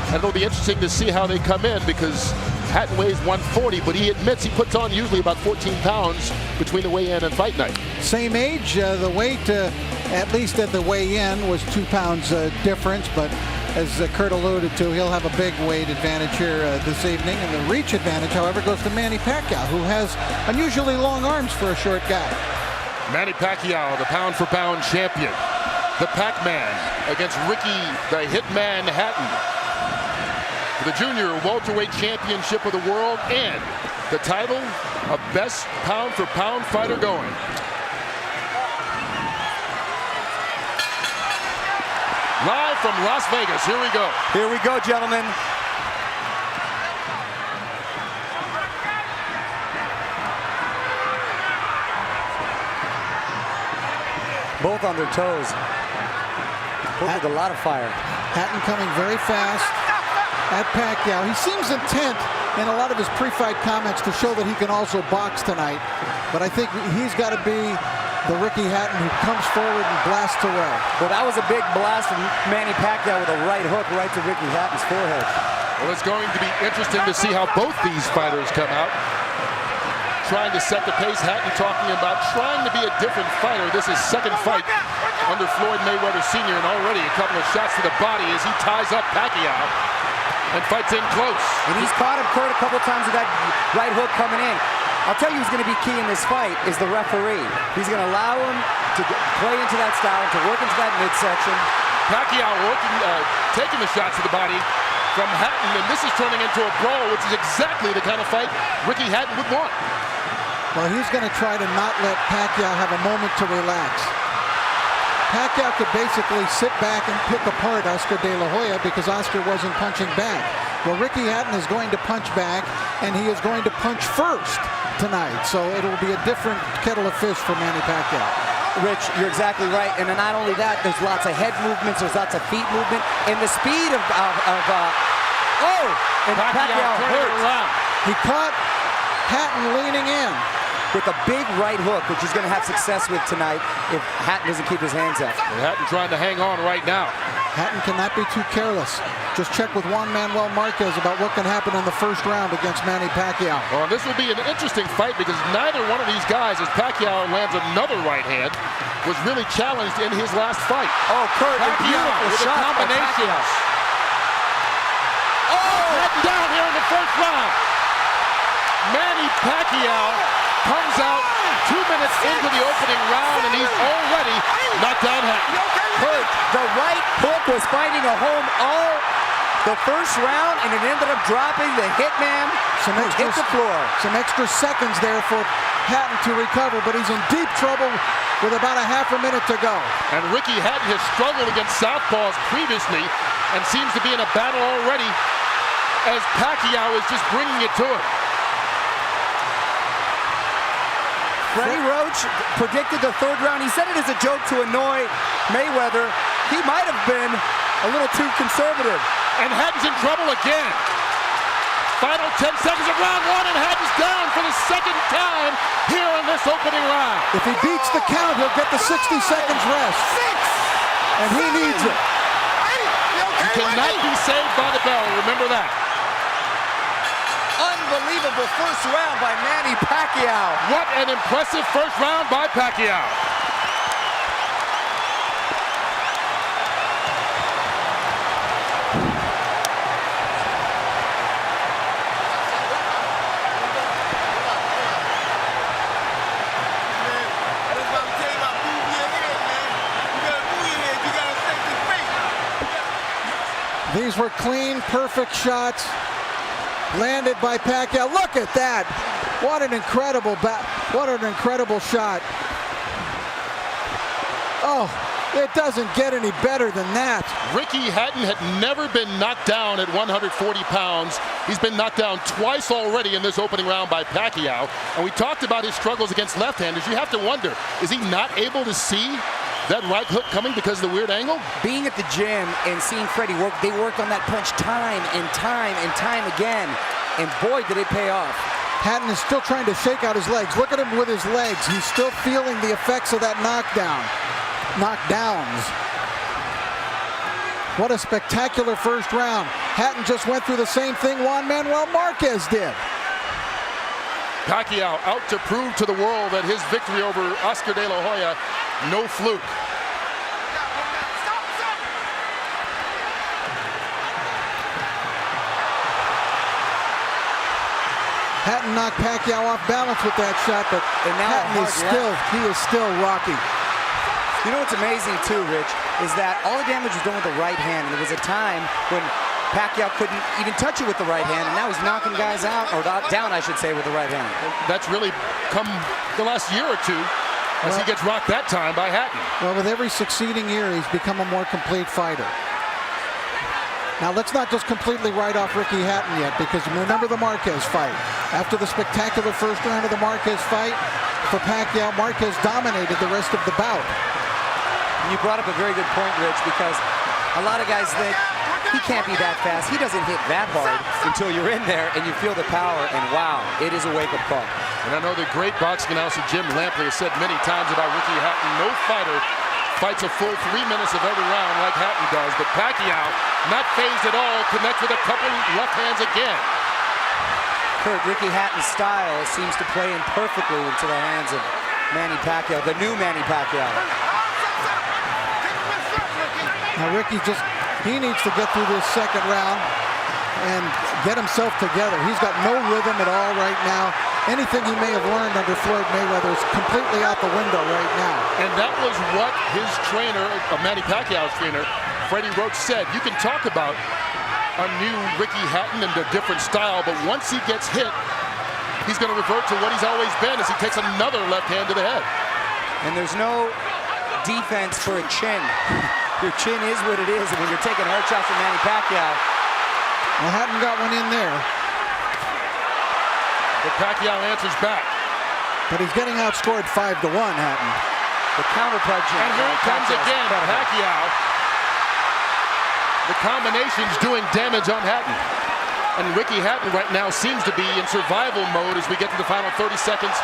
And it'll be interesting to see how they come in, because Hatton weighs 140, but he admits he puts on usually about 14 pounds between the weigh-in and fight night. Same age, the weight, at least at the weigh-in, was 2 pounds difference, but as Kurt alluded to, he'll have a big weight advantage here this evening. And the reach advantage, however, goes to Manny Pacquiao, who has unusually long arms for a short guy. Manny Pacquiao, the pound-for-pound champion. The Pac-Man against Ricky, the Hitman Hatton. The junior welterweight championship of the world and the title of best pound-for-pound fighter going. Live from Las Vegas, here we go. Here we go, gentlemen. Both on their toes. Both with a lot of fire. Hatton coming very fast at Pacquiao. He seems intent in a lot of his pre-fight comments to show that he can also box tonight. But I think he's got to be the Ricky Hatton who comes forward and blasts away. Well, that was a big blast from Manny Pacquiao with a right hook right to Ricky Hatton's forehead. Well, it's going to be interesting to see how both these fighters come out. Trying to set the pace. Hatton talking about trying to be a different fighter. This is second fight under Floyd Mayweather Sr. and already a couple of shots to the body as he ties up Pacquiao and fights in close. And he's caught him, Kurt, a couple times with that right hook coming in. I'll tell you who's going to be key in this fight is the referee. He's going to allow him to play into that style, to work into that midsection. Pacquiao working, taking the shots to the body from Hatton, and this is turning into a brawl, which is exactly the kind of fight Ricky Hatton would want. Well, he's going to try to not let Pacquiao have a moment to relax. Pacquiao could basically sit back and pick apart Oscar De La Hoya because Oscar wasn't punching back. Well, Ricky Hatton is going to punch back, and he is going to punch first tonight. So it'll be a different kettle of fish for Manny Pacquiao. Rich, you're exactly right. And then not only that, there's lots of head movements, there's lots of feet movement, and the speed of Pacquiao hurt. He caught Hatton leaning in with a big right hook, which he's going to have success with tonight if Hatton doesn't keep his hands up. Hatton trying to hang on right now. Hatton cannot be too careless. Just check with Juan Manuel Marquez about what can happen in the first round against Manny Pacquiao. Well, this will be an interesting fight because neither one of these guys, as Pacquiao lands another right hand, was really challenged in his last fight. Oh, Kurt, Pacquiao with a combination. Oh, Hatton down here in the first round. Manny Pacquiao comes out 2 minutes into the opening round, and he's already knocked down Hatton. Kurt, the right hook was finding a home all the first round, and it ended up dropping the Hitman hit the floor. Some extra seconds there for Hatton to recover, but he's in deep trouble with about a half a minute to go. And Ricky Hatton has struggled against southpaws previously and seems to be in a battle already as Pacquiao is just bringing it to him. Freddie Roach predicted the third round. He said it as a joke to annoy Mayweather. He might have been a little too conservative. And Hatton's in trouble again. Final 10 seconds of round one, and Hatton's down for the second time here in this opening round. If he beats the count, he'll get the 60 seconds rest. And he needs it. He cannot be saved by the bell, remember that. Unbelievable first round by Manny Pacquiao. What an impressive first round by Pacquiao. These were clean, perfect shots landed by Pacquiao. Look at that! What an incredible shot! Oh, it doesn't get any better than that. Ricky Hatton had never been knocked down at 140 pounds. He's been knocked down twice already in this opening round by Pacquiao. And we talked about his struggles against left-handers. You have to wonder, is he not able to see that right hook coming because of the weird angle? Being at the gym and seeing Freddie work, they worked on that punch time and time and time again. And boy, did it pay off. Hatton is still trying to shake out his legs. Look at him with his legs. He's still feeling the effects of that knockdowns. What a spectacular first round. Hatton just went through the same thing Juan Manuel Marquez did. Pacquiao out to prove to the world that his victory over Oscar De La Hoya, no fluke. Hatton knocked Pacquiao off balance with that shot, but Hatton is still rocky. You know what's amazing too, Rich, is that all the damage was done with the right hand. And there was a time when Pacquiao couldn't even touch it with the right hand, and now he's knocking guys out, or down, I should say, with the right hand. That's really come the last year or two, as he gets rocked that time by Hatton. Well, with every succeeding year, he's become a more complete fighter. Now, let's not just completely write off Ricky Hatton yet, because remember the Marquez fight. After the spectacular first round of the Marquez fight, for Pacquiao, Marquez dominated the rest of the bout. You brought up a very good point, Rich, because a lot of guys think he can't be that fast. He doesn't hit that hard until you're in there and you feel the power, and wow, it is a wake-up call. And I know the great boxing announcer Jim Lampley has said many times about Ricky Hatton, no fighter fights a full 3 minutes of every round like Hatton does, but Pacquiao, not phased at all, connects with a couple left hands again. Kurt, Ricky Hatton's style seems to play in perfectly into the hands of Manny Pacquiao, the new Manny Pacquiao. Now Ricky he needs to get through this second round and get himself together. He's got no rhythm at all right now. Anything he may have learned under Floyd Mayweather is completely out the window right now. And that was what his trainer, Manny Pacquiao's trainer, Freddie Roach, said. You can talk about a new Ricky Hatton and a different style, but once he gets hit, he's going to revert to what he's always been as he takes another left hand to the head. And there's no defense for a chin. Your chin is what it is, and when you're taking hard shots from Manny Pacquiao. Well, Hatton got one in there. But Pacquiao answers back. But he's getting outscored 5-1, Hatton. The counter-punching. And here it comes again, Pacquiao. The combination's doing damage on Hatton. And Ricky Hatton right now seems to be in survival mode as we get to the final 30 seconds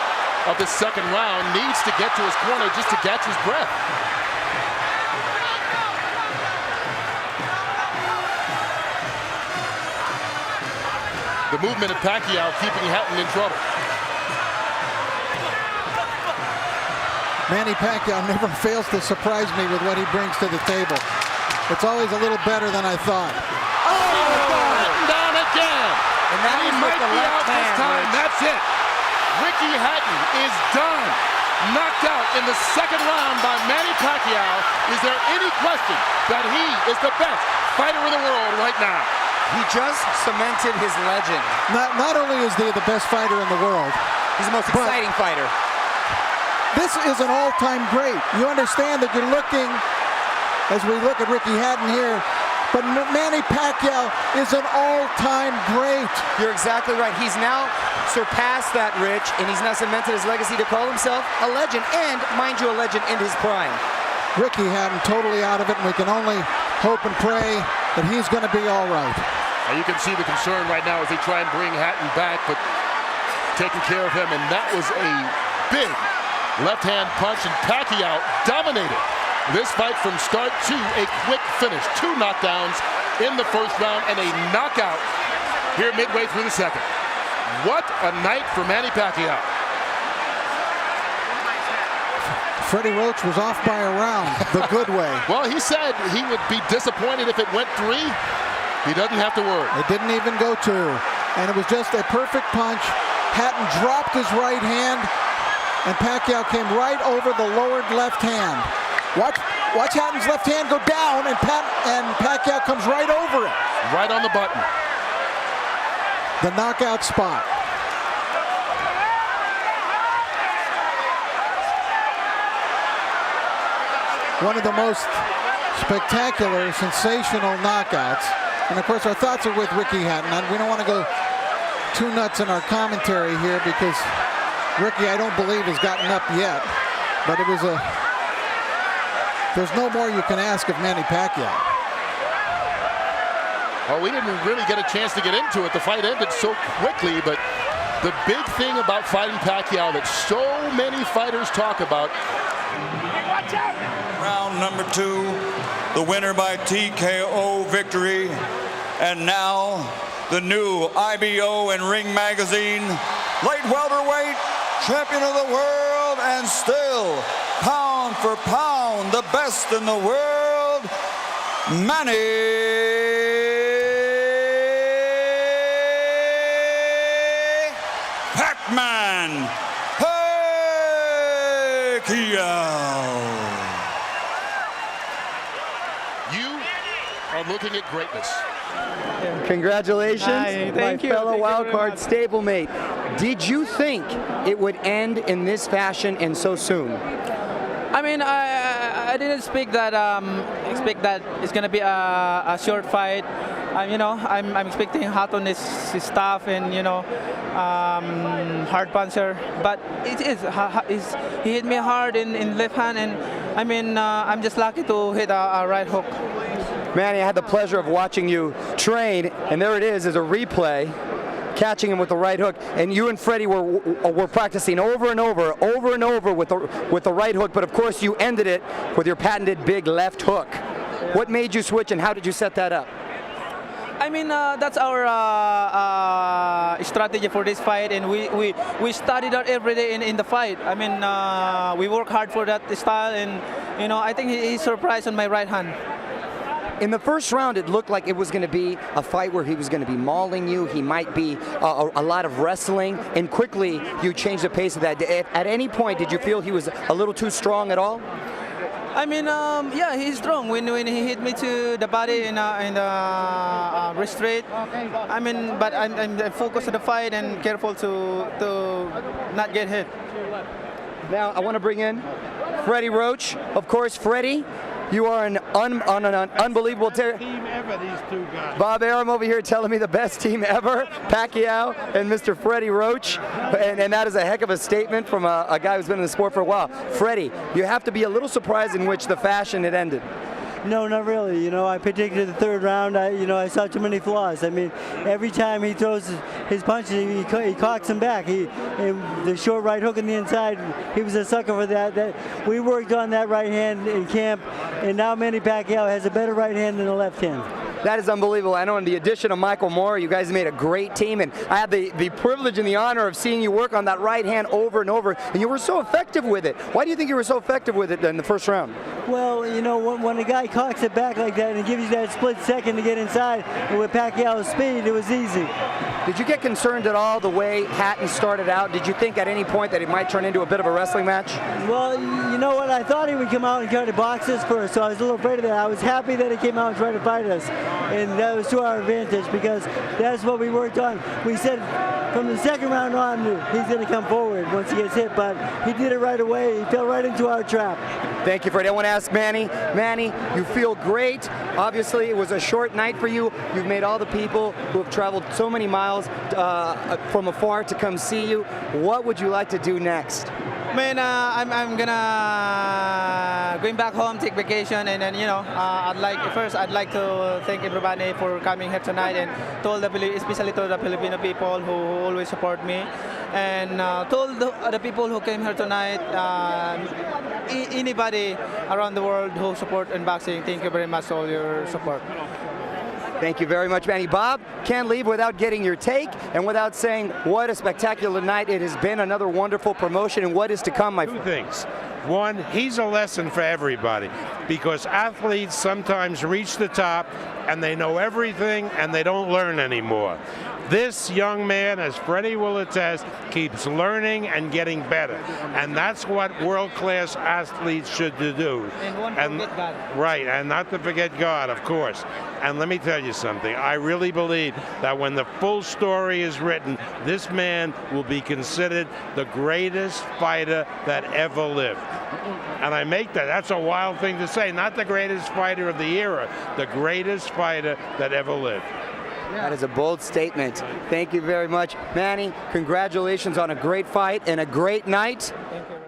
of the second round. Needs to get to his corner just to catch his breath. The movement of Pacquiao keeping Hatton in trouble. Manny Pacquiao never fails to surprise me with what he brings to the table. It's always a little better than I thought. Oh, Hatton down again. And that he might be out this time. Rich. That's it. Ricky Hatton is done. Knocked out in the second round by Manny Pacquiao. Is there any question that he is the best fighter in the world right now? He just cemented his legend. Not only is he the best fighter in the world, he's the most exciting fighter. This is an all-time great. You understand that you're looking, as we look at Ricky Hatton here, but Manny Pacquiao is an all-time great. You're exactly right. He's now surpassed that, Rich, and he's now cemented his legacy to call himself a legend, and, mind you, a legend in his prime. Ricky Hatton totally out of it, and we can only hope and pray that he's going to be all right. Now you can see the concern right now as they try and bring Hatton back, but taking care of him, and that was a big left-hand punch, and Pacquiao dominated this fight from start to a quick finish. 2 knockdowns in the first round and a knockout here midway through the second. What a night for Manny Pacquiao. Freddie Roach was off by a round, the good way. Well, he said he would be disappointed if it went 3. He doesn't have to worry. It didn't even go 2. And it was just a perfect punch. Hatton dropped his right hand, and Pacquiao came right over the lowered left hand. Watch Hatton's left hand go down, and Pacquiao comes right over it. Right on the button. The knockout spot. One of the most spectacular, sensational knockouts. And of course, our thoughts are with Ricky Hatton. We don't want to go too nuts in our commentary here because Ricky, I don't believe, has gotten up yet. But it was there's no more you can ask of Manny Pacquiao. Well, we didn't really get a chance to get into it. The fight ended so quickly, but the big thing about fighting Pacquiao that so many fighters talk about. Round number 2, the winner by TKO victory, And now, the new IBO and Ring Magazine light welterweight champion of the world, and still, pound for pound, the best in the world, Manny Pac-Man Paquiao. You are looking at greatness. Congratulations, my fellow wildcard stablemate. Did you think it would end in this fashion and so soon? I mean, I didn't expect that it's gonna be a short fight. You know, I'm expecting hot on his stuff and, you know, hard puncher. But it is. He hit me hard in left hand, and I mean, I'm just lucky to hit a right hook. Manny, I had the pleasure of watching you train, and there it is as a replay, catching him with the right hook. And you and Freddie were practicing over and over with the right hook. But of course, you ended it with your patented big left hook. What made you switch, and how did you set that up? I mean, that's our strategy for this fight, and we studied that every day in the fight. I mean, we work hard for that style, and you know, I think he's surprised on my right hand. In the first round, it looked like it was going to be a fight where he was going to be mauling you. He might be a lot of wrestling, and quickly you changed the pace of that. At any point, did you feel he was a little too strong at all? I mean, yeah, he's strong. When he hit me to the body in the wrist straight, I mean, but I'm focused on the fight and careful to not get hit. Now, I want to bring in Freddie Roach. Of course, Freddie, you are on an unbelievable tear. Team ever, these two guys. Bob Arum over here telling me the best team ever, Paquiao and Mr. Freddie Roach. And that is a heck of a statement from a guy who's been in the sport for a while. Freddie, you have to be a little surprised in which the fashion it ended. No, not really. You know, I predicted the third round. I saw too many flaws. I mean, every time he throws his punches, he cocks them back. The short right hook on the inside, he was a sucker for that. We worked on that right hand in camp, and now Manny Pacquiao has a better right hand than the left hand. That is unbelievable. I know in the addition of Michael Moore, you guys made a great team, and I had the privilege and the honor of seeing you work on that right hand over and over, and you were so effective with it. Why do you think you were so effective with it in the first round? Well, you know, when a guy cocks it back like that and gives you that split second to get inside, and with Pacquiao's speed, it was easy. Did you get concerned at all the way Hatton started out? Did you think at any point that it might turn into a bit of a wrestling match? Well, you know what? I thought he would come out and try to box us first, so I was a little afraid of that. I was happy that he came out and tried to fight us, and that was to our advantage because that's what we worked on. We said from the second round on, he's going to come forward once he gets hit, but he did it right away. He fell right into our trap. Thank you, Freddie. I want to ask Manny. Manny, you feel great. Obviously, it was a short night for you. You've made all the people who have traveled so many miles from afar to come see you. What would you like to do next? Man, I'm gonna going back home, take vacation, and then I'd like to thank everybody for coming here tonight, and especially to the Filipino people who always support me, and told the people who came here tonight, anybody around the world who support unboxing, thank you very much for all your support. Thank you very much, Manny. Bob, can't leave without getting your take and without saying what a spectacular night it has been. Another wonderful promotion, and what is to come, my friend? Two things. One, he's a lesson for everybody because athletes sometimes reach the top and they know everything and they don't learn anymore. This young man, as Freddie will attest, keeps learning and getting better. And that's what world-class athletes should do. And won't forget God. Right, and not to forget God, of course. And let me tell you something. I really believe that when the full story is written, this man will be considered the greatest fighter that ever lived. And I make that's a wild thing to say, not the greatest fighter of the era, the greatest fighter that ever lived. That is a bold statement. Thank you very much. Manny, congratulations on a great fight and a great night. Thank you.